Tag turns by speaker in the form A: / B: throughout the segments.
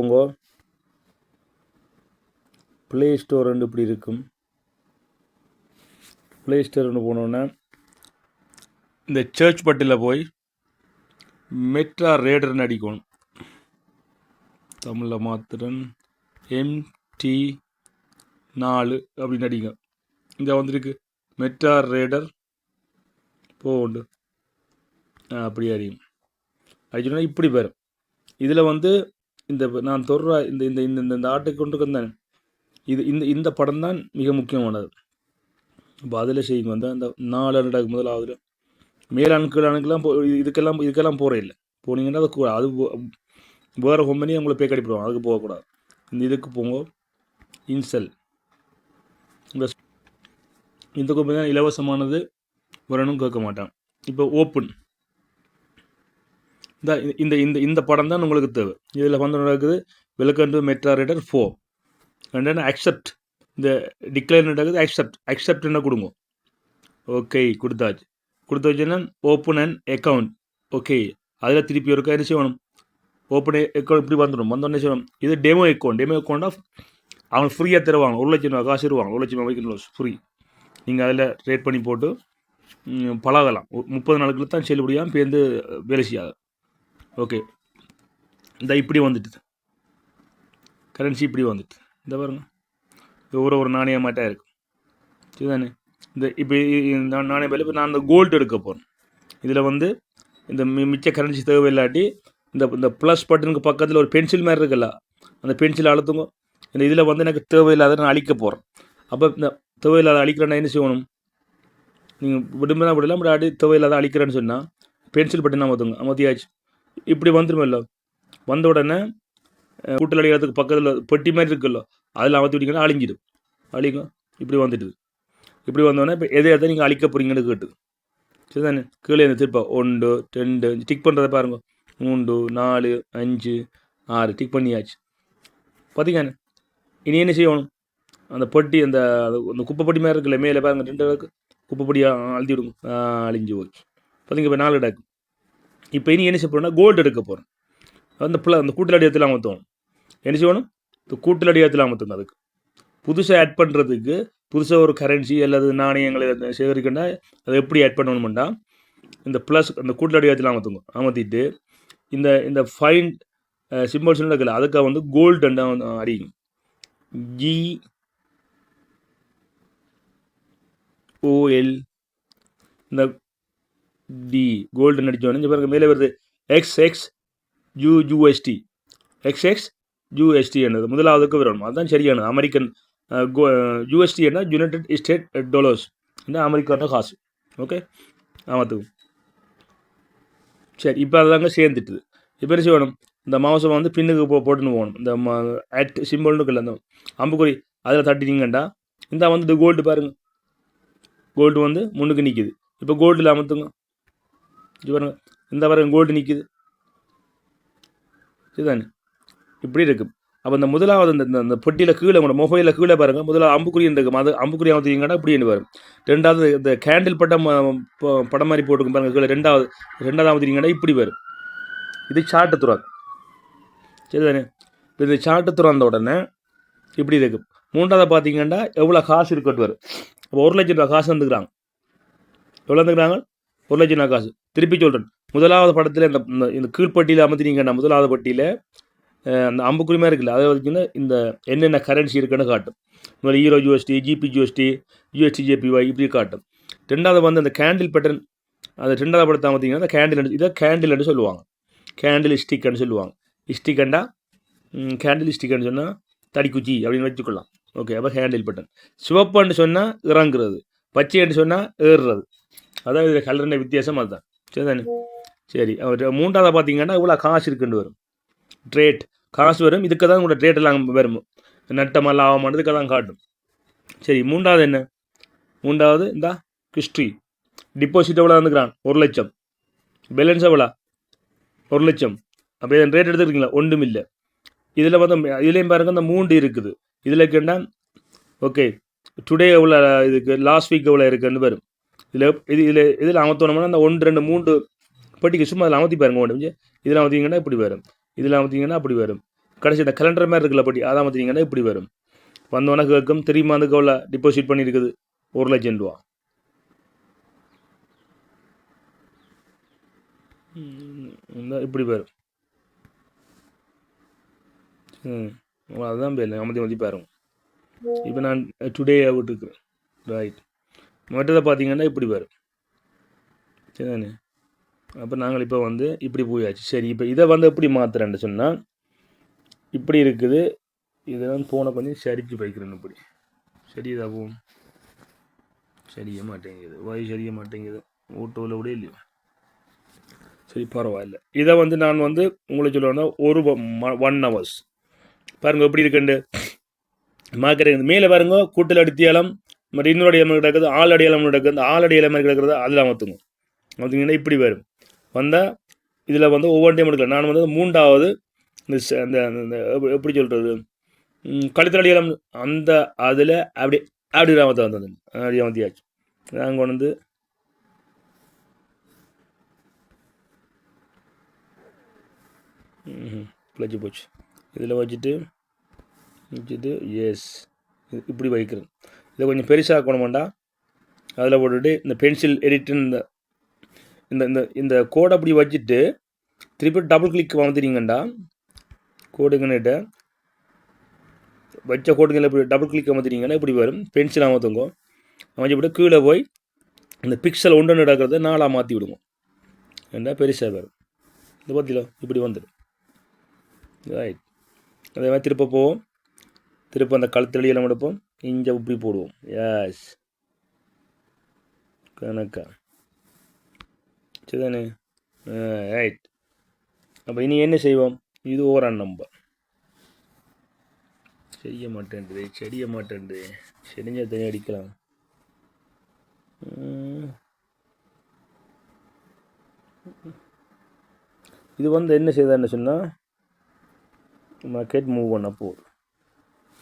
A: போங்க. Play store ரெண்டு இப்படி இருக்கும். ப்ளே ஸ்டோர் ஒன்று போனோன்னே இந்த சர்ச் பட்டியில் போய் மெட்ரா ரேடர்னு அடிக்கணும். தமிழில் மாத்திரன் MT4 அப்படின்னு அடிங்க. இங்கே வந்துருக்கு மெட்ரா ரேடர் போண்டு அப்படி அடிக்கும். அடிச்சோன்னா இப்படி வரும். இதில் வந்து இந்த நான் தொடர இந்த இந்த இந்த இந்த ஆட்டுக்கு கொண்டு தானே இது இந்த இந்த படம் தான் மிக முக்கியமானது. இப்போ அதில் செய்யுங்க வந்து அந்த 4 அணுடாக்கு முதலாவது மேல் அணுக்கெல்லாம் இதுக்கெல்லாம் போகிற இல்லை. போனீங்கன்னா அது வேறு கம்பெனி அவங்கள பே கடிப்படுவாங்க. அதுக்கு போகக்கூடாது. இந்த இதுக்கு போங்க. இன்செல் இந்த கம்பெனி தான் இலவசமானது, வரணும் கேட்க மாட்டான். இப்போ ஓப்பன் இந்த இந்த இந்த படம் தான் உங்களுக்கு தேவை. இதில் வந்து நடக்குது welcome to metro raider 4 and accept. இந்த டிக்ளைர் நடக்குது அக்செப்ட் என்ன கொடுங்க. ஓகே கொடுத்தாச்சு. கொடுத்து வச்சுன்னா ஓப்பன் அண்ட் அக்கௌண்ட். ஓகே அதில் திருப்பி ஒருக்கா என்ன செய்யணும், ஓப்பன் அக்கௌண்ட் இப்படி வந்துடும். வந்தோடனே செய்யணும் இது டெமோ அக்கௌண்ட்டாக அவங்க ஃப்ரீயாக தருவாங்க. 1 லட்சம் ரூபா காசு தருவாங்க. 1 லட்சம் ரூபாய்க்கு ஃப்ரீ. நீங்கள் அதில் ரேட் பண்ணி போட்டு பழகலாம். 30 நாளுக்குள்ள தான் செல்லுபடியாக பேருந்து வேலை செய்யாது. ஓகே இந்த இப்படி வந்துட்டு கரன்சி இப்படி வந்துட்டு இந்த பாருங்க ஒரு நாணயமாட்டாக இருக்கும். சரிதானே. இந்த இப்போ நாணய வேலை இப்போ நான் அந்த கோல்டு எடுக்க போகிறேன். இதில் வந்து இந்த மிச்ச கரன்சி தேவையில்லாட்டி இந்த ப்ளஸ் பட்டனுக்கு பக்கத்தில் ஒரு பென்சில் மாதிரி இருக்குல்ல, அந்த பென்சில் அழுத்துங்க. இந்த இதில் வந்து எனக்கு தேவையில்லாத நான் அழிக்க போகிறேன். அப்போ இந்த தேவையில்லாத அழிக்கிறேன்னா என்ன செய்யணும், நீங்கள் விடும்புனா விடலாம். பட் தேவையில்லாத அழிக்கிறேன்னு சொன்னால் பென்சில் பட்டன் அமர்த்துங்க. அமர்த்தியாச்சு. இப்படி வந்துடுமல்ல. வந்த உடனே கூட்டல் அடிக்கிறதுக்கு பக்கத்தில் பெட்டி மாதிரி இருக்குல்ல, அதில் அமர்த்தி விட்டிங்கன்னா அழிஞ்சிடும். அழிக்கும். இப்படி வந்துடுது. இப்படி வந்தோடனே இப்போ எதை நீங்கள் அழிக்க போகிறீங்கன்னு கேட்டு சரிதானே. கீழே இந்த திருப்பா 1 2 டிக் பண்ணுறதை பாருங்க. 3 4 5 6 டிக் பண்ணியாச்சு. பார்த்தீங்கன்னு இனி என்ன செய்யணும், அந்த பொட்டி அந்த குப்பை பொட்டி மாதிரி இருக்குல்ல மேலே பாருங்க 2 அளவுக்கு குப்பை பொடியாக அழுத்தி விடுங்க. அழிஞ்சு போச்சு. பார்த்தீங்க இப்போ 4 டேக்கு. இப்போ இனி என்ன செய்ய போகிறோம்னா கோல்டு எடுக்க போகிறோம். அந்த கூட்டல் அடியத்தில் அமர்த்தணும். என்ன செய்யணும், இந்த கூட்டல் அடியத்தில் அமர்த்தணும். அதுக்கு புதுசாக ஆட் பண்ணுறதுக்கு புதுசாக ஒரு கரன்சி அல்லது நாணயங்களை சேகரிக்கண்டா அதை எப்படி ஆட் பண்ணணுமெண்டா இந்த ப்ளஸ் அந்த கூட்டல் அடியத்தில் அமர்த்துங்க. அமர்த்திட்டு இந்த ஃபைன் சிம்பிள்ஸ் இருக்குல்ல அதுக்காக வந்து கோல்டு அடிக்கும். GOL இந்த டி கோல்டு அடித்தோடனே இங்கே பாருங்க மேலே வருது XXUST என்னது முதலாவதுக்கு வரணும். அதுதான் சரியானது. அமெரிக்கன் USD என்ன யுனைடெட் ஸ்டேட் டாலர்ஸ் என்ன அமெரிக்கான காசு. ஓகே ஆமாத்துக்கும் சரி. இப்போ அதுதாங்க சேர்ந்துட்டுது. இப்போ என்ன செய்யணும், இந்த மவுசை வந்து பின்னுக்கு போட்டுன்னு போகணும். இந்த ஆட் சிம்பிள்னு இருக்குல்ல அந்த அம்புக்குறி அதில் தட்டினீங்கண்டா இந்த வந்து கோல்டு பாருங்கள். கோல்டு வந்து முன்னுக்கு நிற்கிது. இப்போ கோல்டில் அமர்த்துங்க. இது பாருங்க இந்த பாருங்க கோல்டு நிற்கிது. இதுதானே இப்படி இருக்கும். அப்போ இந்த முதலாவது இந்த பொட்டியில் கீழே உங்களோட மொபைலில் கீழே பாருங்கள். முதலாவது அம்புக்குறி இருக்கும். அது அம்புக்குறி அமர்த்திங்கன்னா இப்படி என்ன வரும். ரெண்டாவது இந்த கேண்டில் படம் மாதிரி போட்டுக்கும் பாருங்கள் கீழே. ரெண்டாவது அமர்த்திங்கன்னா இப்படி வரும். இது சாட்டு துறாது. சரிதானே. இப்போ இந்த சாட்டு துறந்த உடனே இப்படி இருக்கும். மூன்றாவது பார்த்தீங்கன்னா எவ்வளோ காசு இருக்கட்டு வரும். அப்போ 1 லட்சம் ரூபா காசு வந்துக்கிறாங்க. எவ்வளோ வந்துக்கிறாங்க, 1 லட்சம் ரூபா காசு. திருப்பி சொல்கிறேன், முதலாவது படத்தில் இந்த கீழ்பட்டியில் அமர்த்தினீங்கன்னா முதலாவது பட்டியில் அந்த அம்புக்குறிமையாக இருக்குல்ல அதை வச்சுன்னா இந்த என்னென்ன கரன்சி இருக்குன்னு காட்டும். முதல்ல ஈரோ USD GPGST USDJPY இப்படி காட்டும். ரெண்டாவது வந்து அந்த கேண்டில் பேட்டர்ன் அது ரெண்டாவது படத்தை பார்த்தீங்கன்னா அந்த கேண்டில் இதை கேண்டில்னு சொல்லுவாங்க. கேண்டில் ஸ்டிக்னு சொல்லுவாங்க. ஸ்டிக்கண்டா கேண்டில் ஸ்டிக்னு சொன்னால் தடிக்குச்சி அப்படின்னு வச்சுக்கலாம். ஓகே அப்போ கேண்டில் பேட்டர்ன். சிவப்புன்னு சொன்னால் இறங்குறது, பச்சைன்னு சொன்னால் ஏறுறது. அதான் இதில் கலர்ன வித்தியாசம் அதுதான். சரி தானே. சரி மூன்றாவது பார்த்தீங்கன்னா இவ்வளோ காசு இருக்குன்னு வரும். ரேட் காசு வரும். இதுக்கு தான் உங்களோட ரேட் எல்லாம் வரும். நட்டமாக லாபமானது இதுக்கு தான் காட்டும். சரி மூன்றாவது என்ன, மூன்றாவது இந்த ஹிஸ்ட்ரி. டிபாசிட் எவ்வளோ வந்துக்கிறான் 1 லட்சம். பேலன்ஸ் எவ்வளோ 1 லட்சம். அப்போ இதன் ரேட் எடுத்துருக்கீங்களா ஒன்றும் இல்லை. இதில் வந்து இதுலேயும் பாருங்கள் இந்த 3 இருக்குது. இதில் கேட்டால் ஓகே டுடே எவ்வளோ இதுக்கு லாஸ்ட் வீக் எவ்வளோ இருக்குன்னு வரும். இதில் அமர்த்தணும்னா அந்த 1 2 3 பட்டிக்கு சும்மா அதில் அமர்த்தி பாருங்க. ஒன்று இதில் அமர்த்திங்கன்னா இப்படி வரும். இதில் அமர்த்திங்கன்னா அப்படி வரும். கடைசி இந்த கலண்டர் மாதிரி இருக்குல்ல பட்டி அதான் பார்த்தீங்கன்னா இப்படி வரும். வந்தோன்னே கேட்கும் தெரியுமா அதுக்கு எவ்வளோ டிபாசிட் பண்ணியிருக்குது 1,00,000 ரூபா. இப்படி வரும். அதுதான் பேர் அமதி பாருங்க. இப்போ நான் டுடே விட்டுருக்குறேன். ரைட். மற்றதை பார்த்தீங்கன்னா இப்படி வரும். சரிதானே? அப்போ நாங்கள் இப்போ வந்து இப்படி போயாச்சு. சரி, இப்போ இதை வந்து எப்படி மாற்றுறேன்னு சொன்னால் இப்படி இருக்குது. இதை வந்து ஃபோனை கொஞ்சம் சரிச்சு வைக்கிறேன். இப்படி சரி இதாகும் சரிய மாட்டேங்குது. சரிய மாட்டேங்குது. ஓட்டோவில் கூட இல்லையோ. சரி பரவாயில்ல. இதை வந்து நான் வந்து உங்களுக்கு சொல்லணும்னா ஒரு 1 hours பாருங்கள் எப்படி இருக்குண்டு மார்க்கெட். மேலே பாருங்க கூட்டல் அடித்தியாலம் மற்ற இன்னொரு அடியாமல் கிடக்குது, ஆள் அடியாலம் கிடக்குது. அந்த ஆள் அடியாலம் கிடக்கிறது அதில் அமர்த்துங்க. அமர்த்திங்கன்னா இப்படி வரும். வந்தால் இதில் வந்து ஒவ்வொரு டைம் எடுக்கலாம். நான் வந்து 3வது இந்த அந்த எப்படி சொல்கிறது கழுத்தல் அடியாலம் அந்த அதில் அப்படி அப்படி அமர்த்த வந்தது. அப்படி அமர்த்தியாச்சு. நாங்கள் கொண்டு வந்து பிழைச்சி போச்சு. இதில் வச்சுட்டு எஸ் இப்படி வைக்கிறேன். இதை கொஞ்சம் பெருசாக்கணுமாண்டா அதில் போட்டுட்டு இந்த பென்சில் எடிட்டுன்னு இந்த இந்த இந்த கோடை அப்படி வச்சுட்டு திருப்பி டபுள் கிளிக் வந்துட்டீங்கண்டா கோடுங்கன்னுட்டு வச்ச கோடுங்களை இப்படி டபுள் கிளிக் வந்துட்டீங்கன்னா இப்படி வரும். பென்சில் அமர்த்துங்க. அமைச்சப்பட்டு கீழே போய் இந்த பிக்சல் ஒன்று நடக்கிறத 4ஆக மாற்றி விடுங்க. ஏன்னா பெருசாக வரும். இந்த பற்றில இப்படி வந்துடும். ரைட். அதே மாதிரி திருப்ப போவோம். திருப்ப அந்த கழுத்தடியெல்லாம் எடுப்போம். இங்கே இப்படி போடுவோம். எஸ் கணக்கா சரிதானே? ரைட். அப்போ இனி என்ன செய்வோம்? இது ஓரான் நம்பர் செய்ய மாட்டேன்றது செடிஞ்ச தனி அடிக்கலாம். இது வந்து என்ன செய்தான்னு சொன்னால் மார்க்கெட் மூவ் பண்ண போகுது.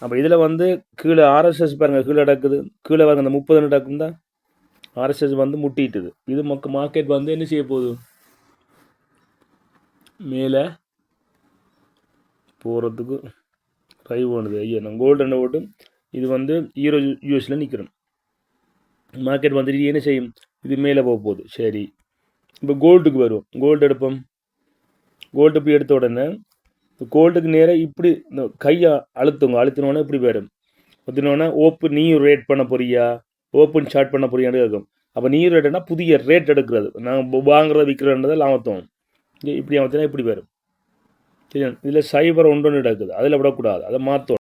A: அப்போ இதில் வந்து கீழே ஆர்எஸ்எஸ் பாருங்கள் கீழே நடக்குது. கீழே பாருங்கள் அந்த 30 நடக்கும் தான் ஆர்எஸ்எஸ் வந்து முட்டிட்டுது. இது மார்க்கெட் வந்து என்ன செய்ய போகுது? மேலே போகிறதுக்கு ட்ரை பண்ணுது. ஐயா நான் கோல்டு ஓட்டு இது வந்து யூஎஸில் நிற்கிறோம். மார்க்கெட் வந்துட்டு என்ன செய்யும்? இது மேலே போக போகுது. சரி, இப்போ கோல்டுக்கு வரும். கோல்டு எடுப்போம். கோல்டு போய் எடுத்த உடனே கோல்டுக்கு நேராக இப்படி இந்த கையை அழுத்தினோடனே இப்படி வரும். அழுத்தினோடனே ஓப்பன் நீ ரேட் பண்ண போறியா, ஓப்பன் ஷார்ட் பண்ண போறியான்னு கேட்கும். அப்போ நீ ரேட்னா புதிய ரேட் எடுக்கிறது. நாங்கள் வாங்குறத விற்கிறன்றதை லாபத்தோம். இப்படி அமர்த்தினா இப்படி வரும். சரி, இதில் சைபர் ஒன்று நடக்குது. அதில் விடக்கூடாது. அதை மாற்றணும்.